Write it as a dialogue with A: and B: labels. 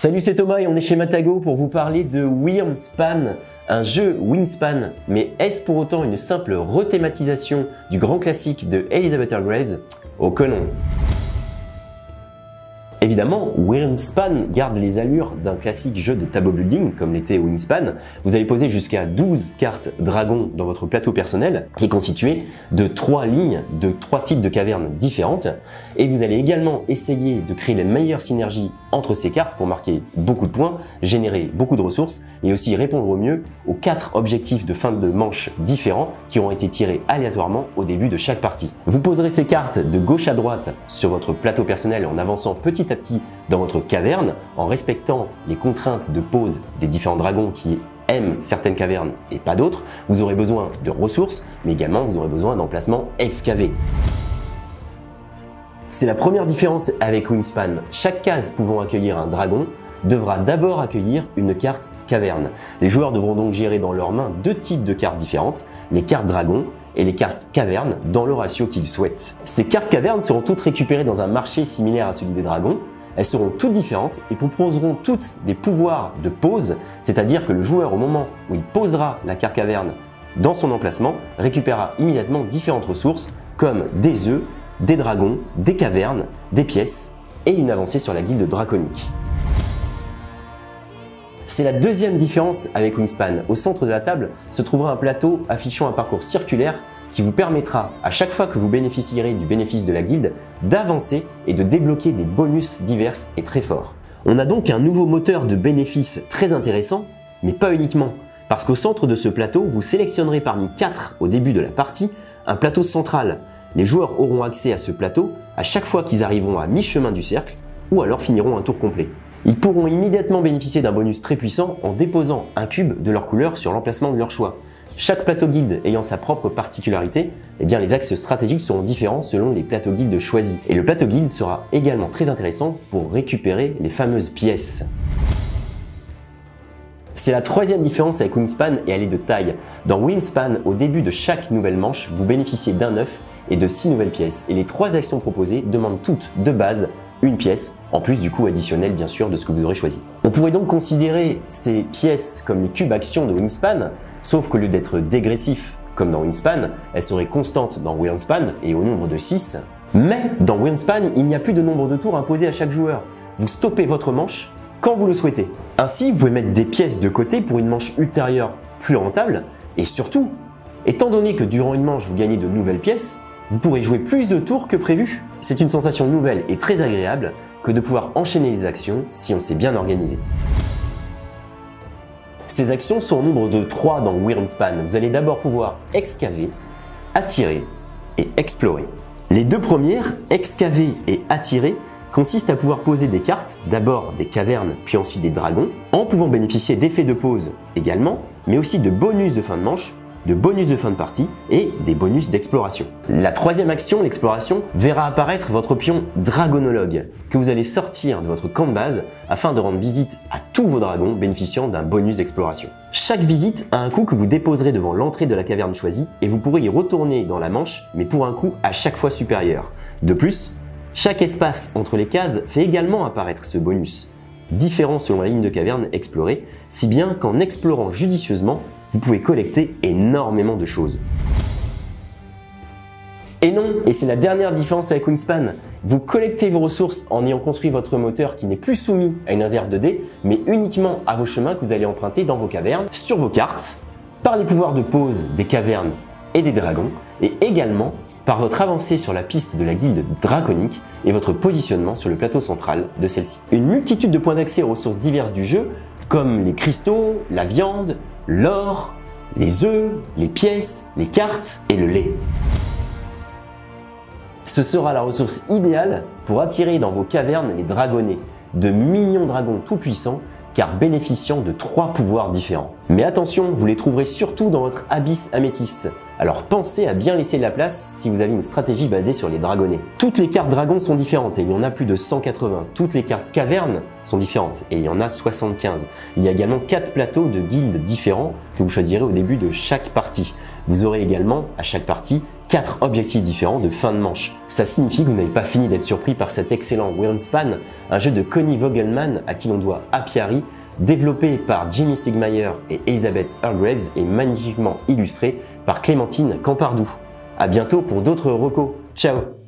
A: Salut, c'est Thomas et on est chez Matago pour vous parler de Wyrmspan, un jeu Wingspan. Mais est-ce pour autant une simple rethématisation du grand classique de Elizabeth Hargraves? Oh que non! Évidemment, Wyrmspan garde les allures d'un classique jeu de tableau building comme l'était Wingspan. Vous allez poser jusqu'à 12 cartes dragons dans votre plateau personnel qui est constitué de 3 lignes, de 3 types de cavernes différentes. Et vous allez également essayer de créer les meilleures synergies entre ces cartes pour marquer beaucoup de points, générer beaucoup de ressources et aussi répondre au mieux aux 4 objectifs de fin de manche différents qui auront été tirés aléatoirement au début de chaque partie. Vous poserez ces cartes de gauche à droite sur votre plateau personnel en avançant petit à petit dans votre caverne en respectant les contraintes de pose des différents dragons qui aiment certaines cavernes et pas d'autres. Vous aurez besoin de ressources, mais également vous aurez besoin d'emplacements excavés. C'est la première différence avec Wingspan. Chaque case pouvant accueillir un dragon devra d'abord accueillir une carte caverne. Les joueurs devront donc gérer dans leurs mains 2 types de cartes différentes, les cartes dragon et les cartes caverne dans le ratio qu'ils souhaitent. Ces cartes cavernes seront toutes récupérées dans un marché similaire à celui des dragons. Elles seront toutes différentes et proposeront toutes des pouvoirs de pose, c'est-à-dire que le joueur au moment où il posera la carte caverne dans son emplacement récupérera immédiatement différentes ressources comme des œufs, des dragons, des cavernes, des pièces et une avancée sur la guilde draconique. C'est la deuxième différence avec Wingspan. Au centre de la table se trouvera un plateau affichant un parcours circulaire qui vous permettra, à chaque fois que vous bénéficierez du bénéfice de la guilde, d'avancer et de débloquer des bonus divers et très forts. On a donc un nouveau moteur de bénéfices très intéressant, mais pas uniquement, parce qu'au centre de ce plateau, vous sélectionnerez parmi 4 au début de la partie un plateau central. Les joueurs auront accès à ce plateau à chaque fois qu'ils arriveront à mi-chemin du cercle ou alors finiront un tour complet. Ils pourront immédiatement bénéficier d'un bonus très puissant en déposant un cube de leur couleur sur l'emplacement de leur choix. Chaque plateau guilde ayant sa propre particularité, les axes stratégiques seront différents selon les plateaux guildes choisis. Et le plateau guilde sera également très intéressant pour récupérer les fameuses pièces. C'est la troisième différence avec Wingspan et elle est de taille. Dans Wingspan, au début de chaque nouvelle manche, vous bénéficiez d'un œuf et de 6 nouvelles pièces. Et les 3 actions proposées demandent toutes de base une pièce, en plus du coût additionnel bien sûr de ce que vous aurez choisi. On pourrait donc considérer ces pièces comme les cubes actions de Wingspan, sauf qu'au lieu d'être dégressif comme dans Wingspan, elles seraient constantes dans Wyrmspan et au nombre de 6. Mais dans Wyrmspan, il n'y a plus de nombre de tours imposés à chaque joueur. Vous stoppez votre manche quand vous le souhaitez. Ainsi, vous pouvez mettre des pièces de côté pour une manche ultérieure plus rentable et surtout, étant donné que durant une manche vous gagnez de nouvelles pièces, vous pourrez jouer plus de tours que prévu. C'est une sensation nouvelle et très agréable que de pouvoir enchaîner les actions si on s'est bien organisé. Ces actions sont au nombre de 3 dans Wyrmspan. Vous allez d'abord pouvoir excaver, attirer et explorer. Les 2 premières, excaver et attirer, consistent à pouvoir poser des cartes, d'abord des cavernes puis ensuite des dragons, en pouvant bénéficier d'effets de pause également, mais aussi de bonus de fin de manche, de bonus de fin de partie et des bonus d'exploration. La troisième action, l'exploration, verra apparaître votre pion dragonologue que vous allez sortir de votre camp de base afin de rendre visite à tous vos dragons bénéficiant d'un bonus d'exploration. Chaque visite a un coût que vous déposerez devant l'entrée de la caverne choisie et vous pourrez y retourner dans la manche mais pour un coût à chaque fois supérieur. De plus, chaque espace entre les cases fait également apparaître ce bonus, différent selon la ligne de caverne explorée, si bien qu'en explorant judicieusement, vous pouvez collecter énormément de choses. Et non, et c'est la dernière différence avec Wingspan, vous collectez vos ressources en ayant construit votre moteur qui n'est plus soumis à une réserve de dés, mais uniquement à vos chemins que vous allez emprunter dans vos cavernes, sur vos cartes, par les pouvoirs de pose des cavernes et des dragons, et également par votre avancée sur la piste de la guilde draconique et votre positionnement sur le plateau central de celle-ci. Une multitude de points d'accès aux ressources diverses du jeu, comme les cristaux, la viande, l'or, les œufs, les pièces, les cartes et le lait. Ce sera la ressource idéale pour attirer dans vos cavernes les dragonnets, de mignons dragons tout puissants car bénéficiant de 3 pouvoirs différents. Mais attention, vous les trouverez surtout dans votre abysse améthyste. Alors pensez à bien laisser de la place si vous avez une stratégie basée sur les dragonnets. Toutes les cartes dragons sont différentes et il y en a plus de 180. Toutes les cartes cavernes sont différentes et il y en a 75. Il y a également 4 plateaux de guildes différents que vous choisirez au début de chaque partie. Vous aurez également à chaque partie 4 objectifs différents de fin de manche. Ça signifie que vous n'avez pas fini d'être surpris par cet excellent Wyrmspan, un jeu de Connie Vogelmann à qui l'on doit Apiary, développé par Jimmy Stigmeyer et Elizabeth Hargraves et magnifiquement illustré par Clémentine Campardou. A bientôt pour d'autres recos. Ciao!